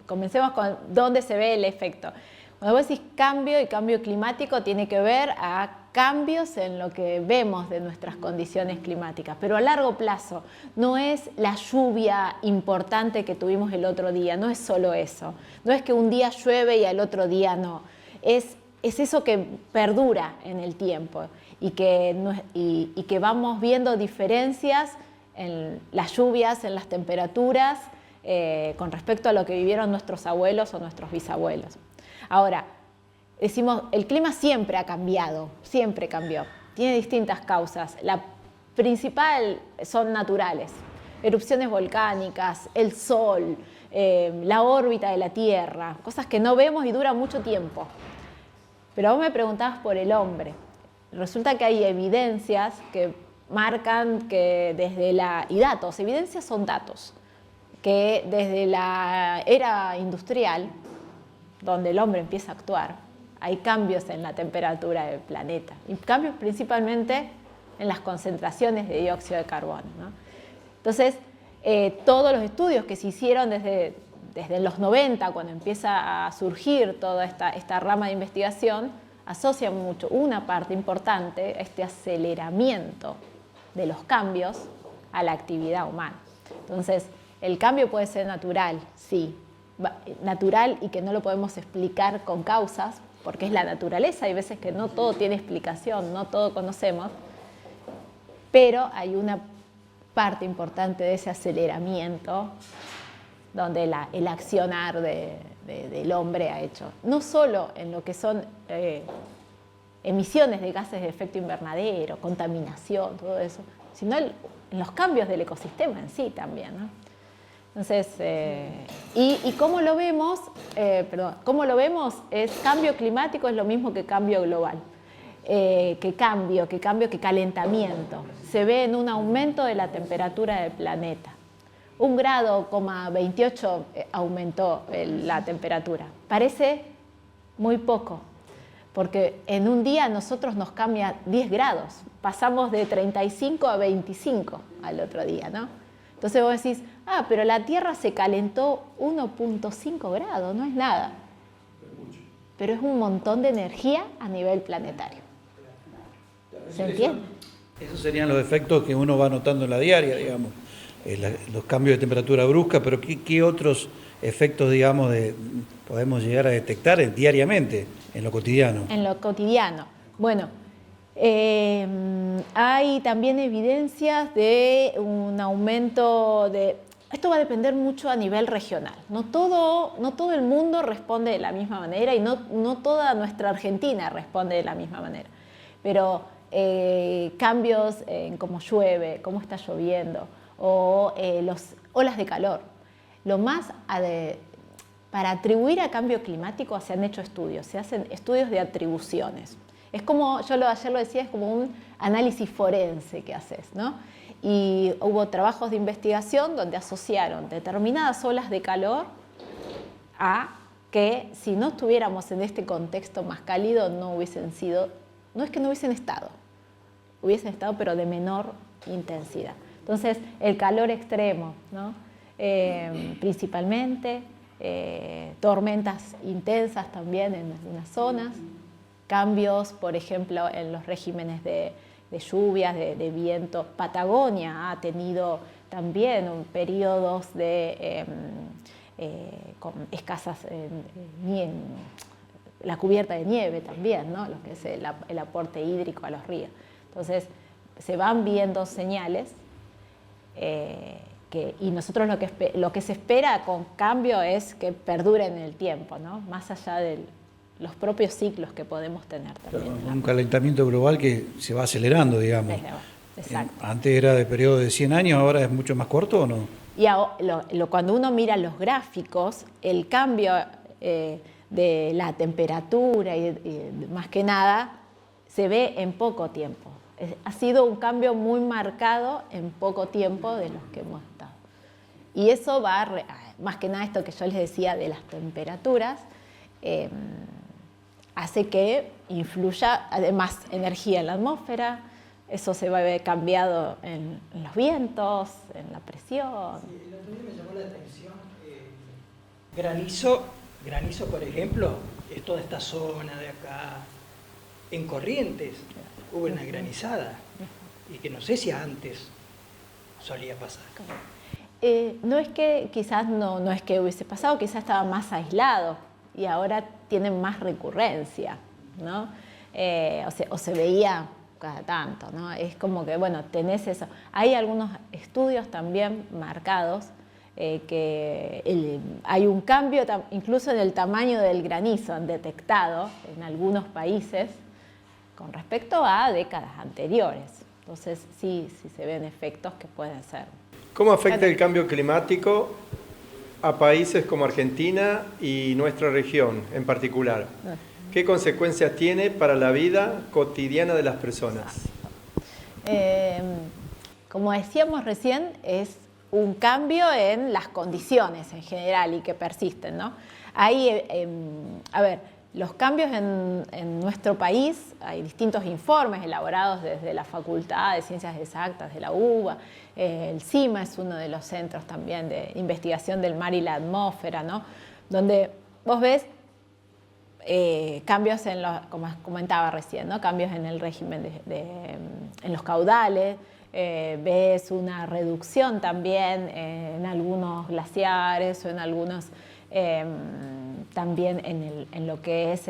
comencemos con dónde se ve el efecto. Cuando vos decís cambio y cambio climático tiene que ver a cambios en lo que vemos de nuestras condiciones climáticas, pero a largo plazo. No es la lluvia importante que tuvimos el otro día, no es solo eso. No es que un día llueve y al otro día no. Es eso que perdura en el tiempo y que vamos viendo diferencias en las lluvias, en las temperaturas, con respecto a lo que vivieron nuestros abuelos o nuestros bisabuelos. Ahora, decimos, el clima siempre ha cambiado, siempre cambió. Tiene distintas causas. La principal son naturales. Erupciones volcánicas, el sol, la órbita de la Tierra, cosas que no vemos y duran mucho tiempo. Pero vos me preguntabas por el hombre. Resulta que hay evidencias que marcan que desde y datos, evidencias son datos, que desde la era industrial, donde el hombre empieza a actuar, hay cambios en la temperatura del planeta, y cambios principalmente en las concentraciones de dióxido de carbono, ¿no? Entonces, todos los estudios que se hicieron desde los 90, cuando empieza a surgir toda esta rama de investigación, asocian mucho, una parte importante, este aceleramiento de los cambios a la actividad humana. Entonces, el cambio puede ser natural, sí, natural y que no lo podemos explicar con causas, porque es la naturaleza, hay veces que no todo tiene explicación, no todo conocemos, pero hay una parte importante de ese aceleramiento donde el accionar del hombre ha hecho, no solo en lo que son emisiones de gases de efecto invernadero, contaminación, todo eso, sino en los cambios del ecosistema en sí también, ¿no? Entonces, y cómo lo vemos, cómo lo vemos es cambio climático es lo mismo que cambio global, que calentamiento. Se ve en un aumento de la temperatura del planeta. 1,28 grados aumentó la temperatura. Parece muy poco, porque en un día a nosotros nos cambia 10 grados. Pasamos de 35 a 25 al otro día, ¿no? Entonces vos decís, pero la Tierra se calentó 1,5 grados, no es nada. Pero es un montón de energía a nivel planetario. ¿Se entiende? Esos serían los efectos que uno va notando en la diaria, digamos. Los cambios de temperatura brusca, pero ¿qué otros efectos, digamos, podemos llegar a detectar diariamente, en lo cotidiano? En lo cotidiano. Bueno, hay también evidencias de un aumento de... Esto va a depender mucho a nivel regional. No todo el mundo responde de la misma manera y no toda nuestra Argentina responde de la misma manera. Pero cambios en cómo llueve, cómo está lloviendo, o las olas de calor. Para atribuir a cambio climático se han hecho estudios, se hacen estudios de atribuciones. Es como, ayer lo decía, es como un análisis forense que haces, ¿no? Y hubo trabajos de investigación donde asociaron determinadas olas de calor a que si no estuviéramos en este contexto más cálido no es que no hubiesen estado pero de menor intensidad. Entonces, el calor extremo, ¿no? Principalmente, tormentas intensas también en algunas zonas, cambios, por ejemplo, en los regímenes de lluvias, de viento. Patagonia ha tenido también periodos con escasas la cubierta de nieve también, ¿no? Lo que es el aporte hídrico a los ríos. Entonces, se van viendo señales y nosotros lo que se espera con cambio es que perdure en el tiempo, ¿no? Más allá de los propios ciclos que podemos tener también. Claro, un calentamiento global que se va acelerando, digamos. Exacto. Antes era de periodo de 100 años, ¿ahora es mucho más corto o no? Y cuando uno mira los gráficos, el cambio de la temperatura y más que nada se ve en poco tiempo. Ha sido un cambio muy marcado en poco tiempo de los que hemos estado. Y eso va, más que nada esto que yo les decía de las temperaturas, hace que influya además energía en la atmósfera, eso se va a ver cambiado en los vientos, en la presión. Sí, el otro día me llamó la atención Granizo, por ejemplo, es toda esta zona de acá. En Corrientes hubo una granizada y que no sé si antes solía pasar. No es que quizás no es que hubiese pasado, quizás estaba más aislado y ahora tienen más recurrencia, ¿no? O se veía cada tanto, ¿no? Es como que, bueno, tenés eso. Hay algunos estudios también marcados que hay un cambio incluso en el tamaño del granizo, han detectado en algunos países con respecto a décadas anteriores. Entonces sí se ven efectos que pueden ser. ¿Cómo afecta el cambio climático a países como Argentina y nuestra región en particular? ¿Qué consecuencias tiene para la vida cotidiana de las personas? Como decíamos recién, es un cambio en las condiciones en general y que persisten, ¿no? Los cambios en nuestro país, hay distintos informes elaborados desde la Facultad de Ciencias Exactas de la UBA, el CIMA es uno de los centros también de investigación del mar y la atmósfera, ¿no? Donde vos ves cambios como comentaba recién, ¿no? Cambios en el régimen en los caudales, ves una reducción también en algunos glaciares o en algunos también en lo que es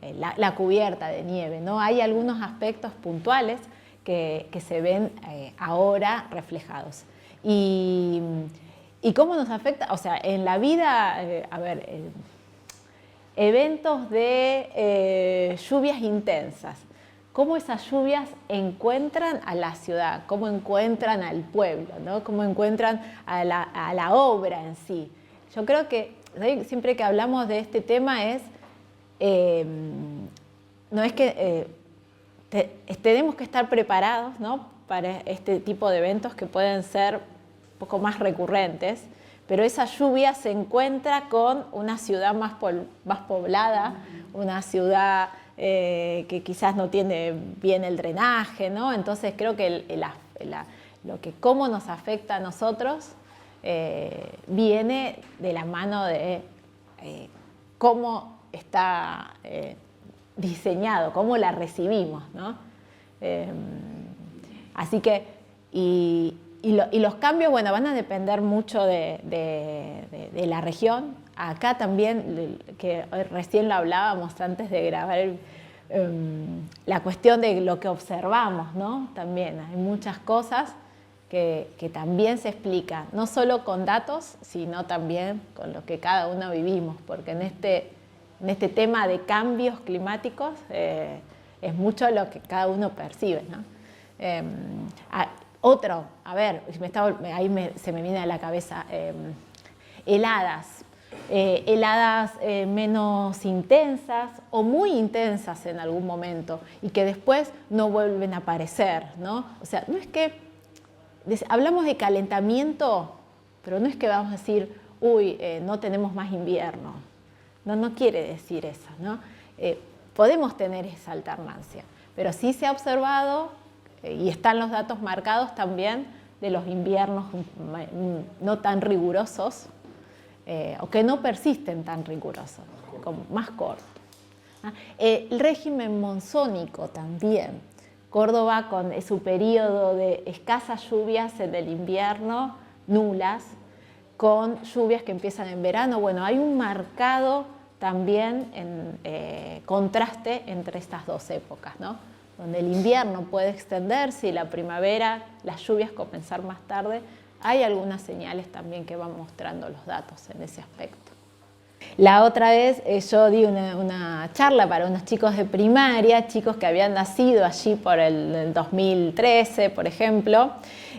la cubierta de nieve, ¿no? Hay algunos aspectos puntuales que se ven ahora reflejados. ¿Y cómo nos afecta? O sea, en la vida, eventos de lluvias intensas. ¿Cómo esas lluvias encuentran a la ciudad? ¿Cómo encuentran al pueblo? ¿No? ¿Cómo encuentran a la obra en sí? Yo creo que siempre que hablamos de este tema no es que tenemos que estar preparados, ¿no? Para este tipo de eventos que pueden ser un poco más recurrentes, pero esa lluvia se encuentra con una ciudad más poblada, una ciudad que quizás no tiene bien el drenaje, ¿no? Entonces creo que cómo nos afecta a nosotros viene de la mano de cómo está diseñado, cómo la recibimos, ¿no? Así que, y los cambios, bueno, van a depender mucho de la región. Acá también, que recién lo hablábamos antes de grabar, la cuestión de lo que observamos, ¿no? También hay muchas cosas que también se explican, no solo con datos, sino también con lo que cada uno vivimos, porque en este tema de cambios climáticos es mucho lo que cada uno percibe, ¿no? Se me viene a la cabeza heladas menos intensas o muy intensas en algún momento y que después no vuelven a aparecer, ¿no? O sea, no es que hablamos de calentamiento, pero no es que vamos a decir, no tenemos más invierno. No quiere decir eso, ¿no? Podemos tener esa alternancia, pero sí se ha observado y están los datos marcados también de los inviernos no tan rigurosos o que no persisten tan rigurosos, como más cortos. El régimen monzónico también. Córdoba con su periodo de escasas lluvias en el invierno, nulas, con lluvias que empiezan en verano. Bueno, hay un marcado también contraste entre estas dos épocas, ¿no? Donde el invierno puede extenderse y la primavera, las lluvias comenzar más tarde. Hay algunas señales también que van mostrando los datos en ese aspecto. La otra vez yo di una charla para unos chicos de primaria, chicos que habían nacido allí por el 2013, por ejemplo,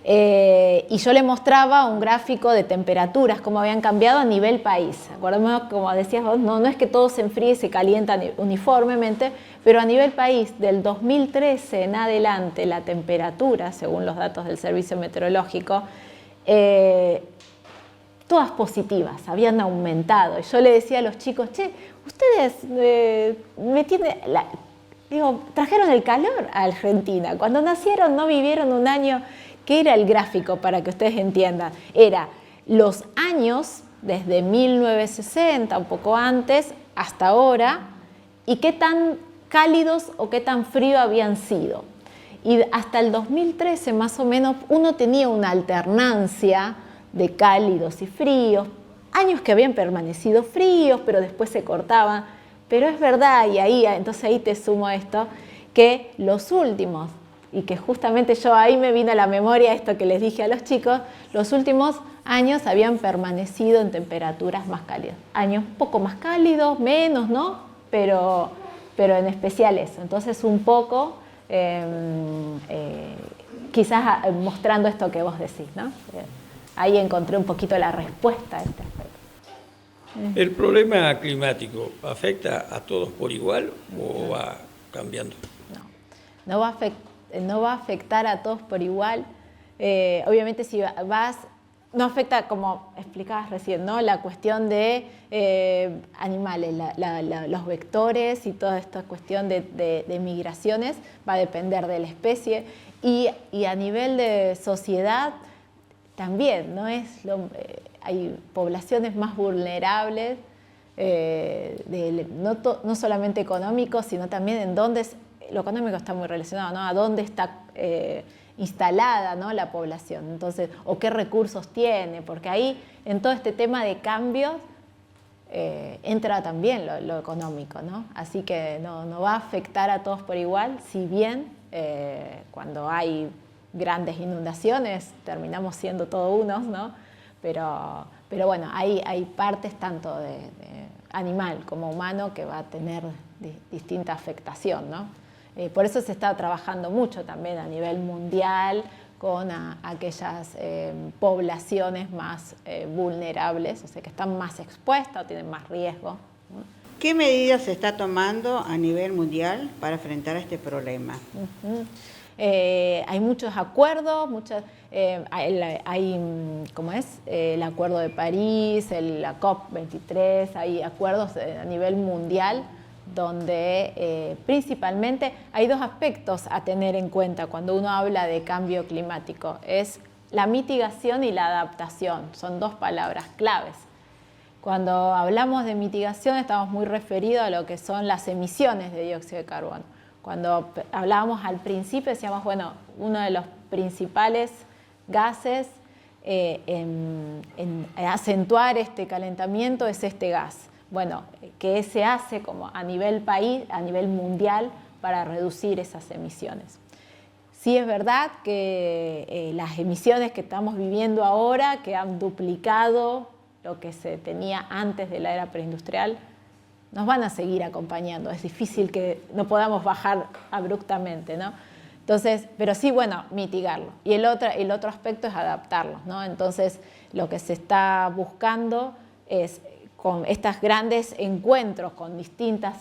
y yo les mostraba un gráfico de temperaturas, cómo habían cambiado a nivel país. Acordemos, como decías vos, no es que todo se enfríe y se calienta uniformemente, pero a nivel país, del 2013 en adelante, la temperatura, según los datos del Servicio Meteorológico, todas positivas, habían aumentado. Y yo le decía a los chicos, ustedes trajeron el calor a Argentina. Cuando nacieron no vivieron un año. ¿Qué era el gráfico para que ustedes entiendan? Era los años desde 1960, un poco antes, hasta ahora, y qué tan cálidos o qué tan frío habían sido. Y hasta el 2013 más o menos uno tenía una alternancia de cálidos y fríos, años que habían permanecido fríos, pero después se cortaban. Pero es verdad, y entonces ahí te sumo esto, que los últimos, y que justamente yo ahí me vino a la memoria esto que les dije a los chicos, los últimos años habían permanecido en temperaturas más cálidas. Años un poco más cálidos, menos, ¿no? Pero en especial eso. Entonces un poco, quizás mostrando esto que vos decís, ¿no? Ahí encontré un poquito la respuesta a este aspecto. ¿El problema climático afecta a todos por igual o va cambiando? No va a afectar a todos por igual. Obviamente si no afecta, como explicabas recién, ¿no? La cuestión de animales, los vectores y toda esta cuestión de migraciones va a depender de la especie. Y a nivel de sociedad también, ¿no? Hay poblaciones más vulnerables, no solamente económicos, sino también en dónde lo económico está muy relacionado, ¿no? A dónde está instalada, ¿no? La población, entonces, o qué recursos tiene, porque ahí en todo este tema de cambios entra también lo económico, ¿no? Así que no va a afectar a todos por igual, si bien cuando hay grandes inundaciones terminamos siendo todos unos, ¿no? Pero bueno, hay partes tanto de animal como humano que va a tener distinta afectación, ¿no? Por eso se está trabajando mucho también a nivel mundial con aquellas poblaciones más vulnerables, o sea, que están más expuestas o tienen más riesgo, ¿no? ¿Qué medidas se está tomando a nivel mundial para enfrentar este problema? Hay muchos acuerdos, hay ¿cómo es? El Acuerdo de París, la COP23, hay acuerdos a nivel mundial donde principalmente hay dos aspectos a tener en cuenta cuando uno habla de cambio climático. Es la mitigación y la adaptación, son dos palabras claves. Cuando hablamos de mitigación estamos muy referidos a lo que son las emisiones de dióxido de carbono. Cuando hablábamos al principio decíamos, bueno, uno de los principales gases en acentuar este calentamiento es este gas. Bueno, ¿qué se hace como a nivel país, a nivel mundial para reducir esas emisiones? Sí es verdad que las emisiones que estamos viviendo ahora, que han duplicado lo que se tenía antes de la era preindustrial, nos van a seguir acompañando. Es difícil que no podamos bajar abruptamente, ¿no? Entonces, pero sí, bueno, mitigarlo. Y el otro aspecto es adaptarlo, ¿no? Entonces, lo que se está buscando es, con estos grandes encuentros con distintas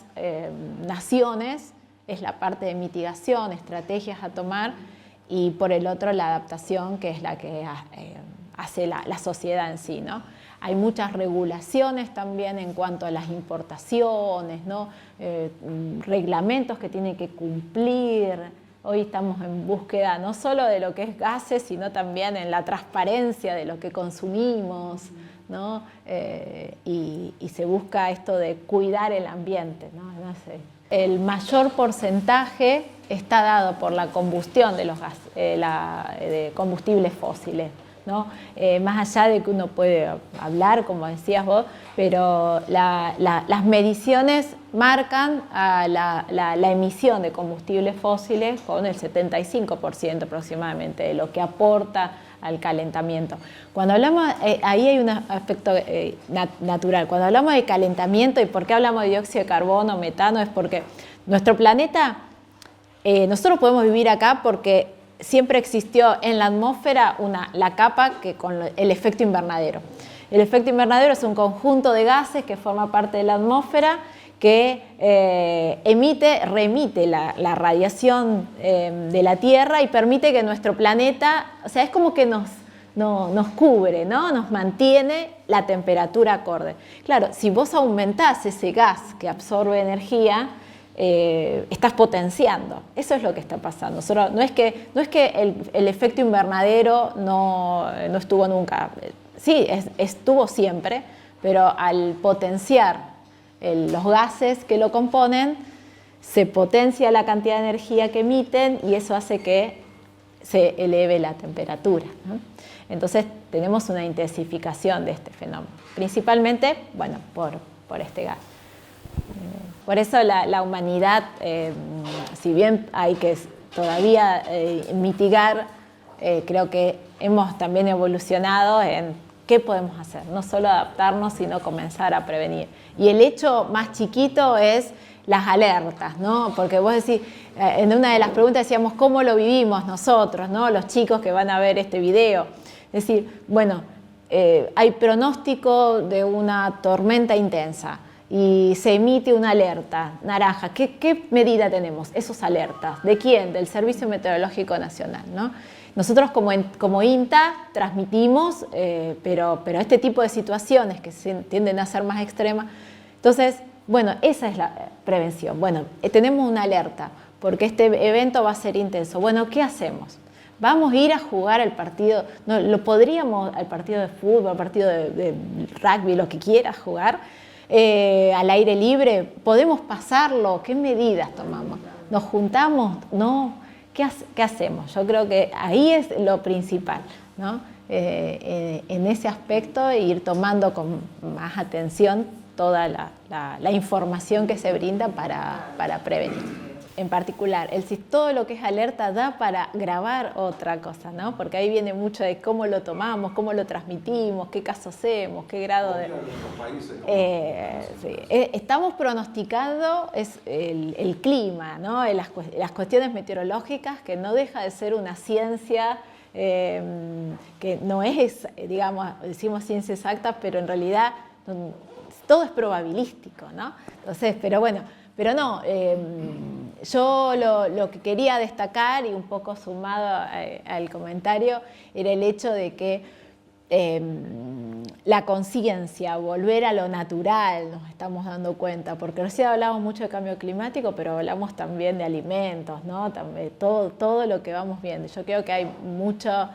naciones, es la parte de mitigación, estrategias a tomar, y por el otro la adaptación, que es la que hace la sociedad en sí, ¿no? Hay muchas regulaciones también en cuanto a las importaciones, ¿no? Reglamentos que tienen que cumplir. Hoy estamos en búsqueda no solo de lo que es gases, sino también en la transparencia de lo que consumimos, ¿no? Y se busca esto de cuidar el ambiente, ¿no? No sé. El mayor porcentaje está dado por la combustión de los gases, de combustibles fósiles, ¿no? Más allá de que uno puede hablar, como decías vos, pero las mediciones marcan la emisión de combustibles fósiles con el 75% aproximadamente de lo que aporta al calentamiento. Cuando hablamos, ahí hay un aspecto natural, cuando hablamos de calentamiento y por qué hablamos de dióxido de carbono, metano, es porque nuestro planeta, nosotros podemos vivir acá porque siempre existió en la atmósfera la capa que con el efecto invernadero. El efecto invernadero es un conjunto de gases que forma parte de la atmósfera que remite la radiación de la Tierra y permite que nuestro planeta, o sea, es como que nos cubre, ¿no? Nos mantiene la temperatura acorde. Claro, si vos aumentás ese gas que absorbe energía, estás potenciando. Eso es lo que está pasando. No es que el efecto invernadero no estuvo nunca. sí, estuvo siempre, pero al potenciar los gases que lo componen, se potencia la cantidad de energía que emiten y eso hace que se eleve la temperatura, ¿no? Entonces tenemos una intensificación de este fenómeno, principalmente, bueno, por este gas. Por eso la humanidad, si bien hay que todavía mitigar, creo que hemos también evolucionado en qué podemos hacer, no solo adaptarnos, sino comenzar a prevenir. Y el hecho más chiquito es las alertas, ¿no? Porque vos decís, en una de las preguntas decíamos cómo lo vivimos nosotros, ¿no? Los chicos que van a ver este video. Es decir, bueno, hay pronóstico de una tormenta intensa y se emite una alerta naranja. ¿Qué medida tenemos? Esos alertas. ¿De quién? Del Servicio Meteorológico Nacional, ¿no? Nosotros como INTA transmitimos, pero este tipo de situaciones que tienden a ser más extremas. Entonces, bueno, esa es la prevención. Bueno, tenemos una alerta porque este evento va a ser intenso. Bueno, ¿qué hacemos? Vamos a ir a jugar el partido, no, lo podríamos, al partido de fútbol, al partido de rugby, lo que quieras jugar, al aire libre, podemos pasarlo, ¿qué medidas tomamos? ¿Nos juntamos? No, ¿qué hacemos? Yo creo que ahí es lo principal, ¿no? En ese aspecto, ir tomando con más atención toda la información que se brinda para prevenir. En particular, todo lo que es alerta da para grabar otra cosa, ¿no? Porque ahí viene mucho de cómo lo tomamos, cómo lo transmitimos, qué caso hacemos, qué grado de... Sí. Estamos pronosticando el clima, ¿no? Las cuestiones meteorológicas, que no deja de ser una ciencia que no es, digamos, decimos ciencia exacta, pero en realidad todo es probabilístico, ¿no? Entonces, pero bueno, pero no, yo lo que quería destacar, y un poco sumado al comentario, era el hecho de que la conciencia, volver a lo natural, nos estamos dando cuenta, porque recién hablamos mucho de cambio climático, pero hablamos también de alimentos, ¿no? También, todo lo que vamos viendo. Yo creo que hay muchos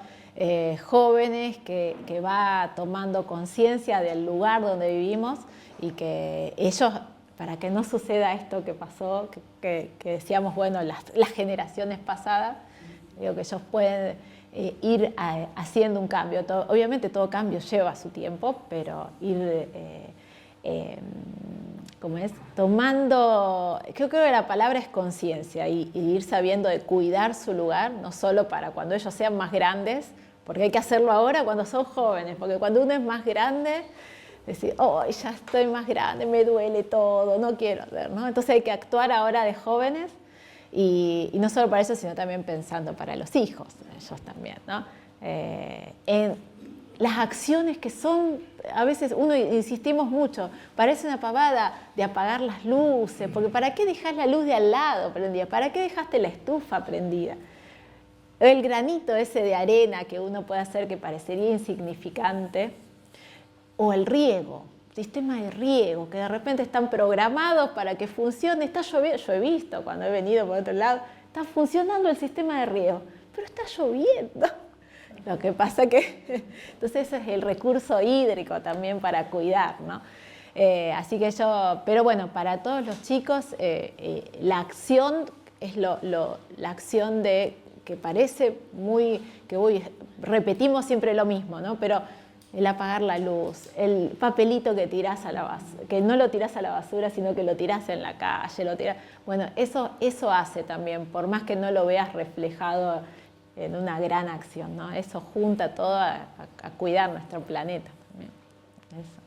jóvenes que va tomando conciencia del lugar donde vivimos y que ellos, para que no suceda esto que pasó, que decíamos, bueno, las generaciones pasadas, digo que ellos pueden ir haciendo un cambio. Obviamente todo cambio lleva su tiempo, pero ir, ¿cómo es? Tomando, creo que la palabra es conciencia y ir sabiendo de cuidar su lugar, no solo para cuando ellos sean más grandes, porque hay que hacerlo ahora cuando son jóvenes, porque cuando uno es más grande, decir, oh, ya estoy más grande, me duele todo, no quiero hacer, ¿no? Entonces hay que actuar ahora de jóvenes y no solo para eso, sino también pensando para los hijos, ellos también, ¿no? En las acciones que son, a veces uno insistimos mucho, parece una pavada de apagar las luces, porque ¿para qué dejas la luz de al lado prendida? ¿Para qué dejaste la estufa prendida? El granito ese de arena que uno puede hacer que parecería insignificante, o el riego, sistema de riego, que de repente están programados para que funcione, está lloviendo, yo he visto cuando he venido por otro lado, está funcionando el sistema de riego, pero está lloviendo. Lo que pasa que, entonces ese es el recurso hídrico también para cuidar, ¿no? Así que pero bueno, para todos los chicos, la acción es la acción que parece muy, repetimos siempre lo mismo, ¿no? Pero el apagar la luz, el papelito que tirás que no lo tirás a la basura, sino que lo tirás en la calle, bueno, eso hace también, por más que no lo veas reflejado en una gran acción, ¿no? Eso junta todo a cuidar nuestro planeta también. Eso.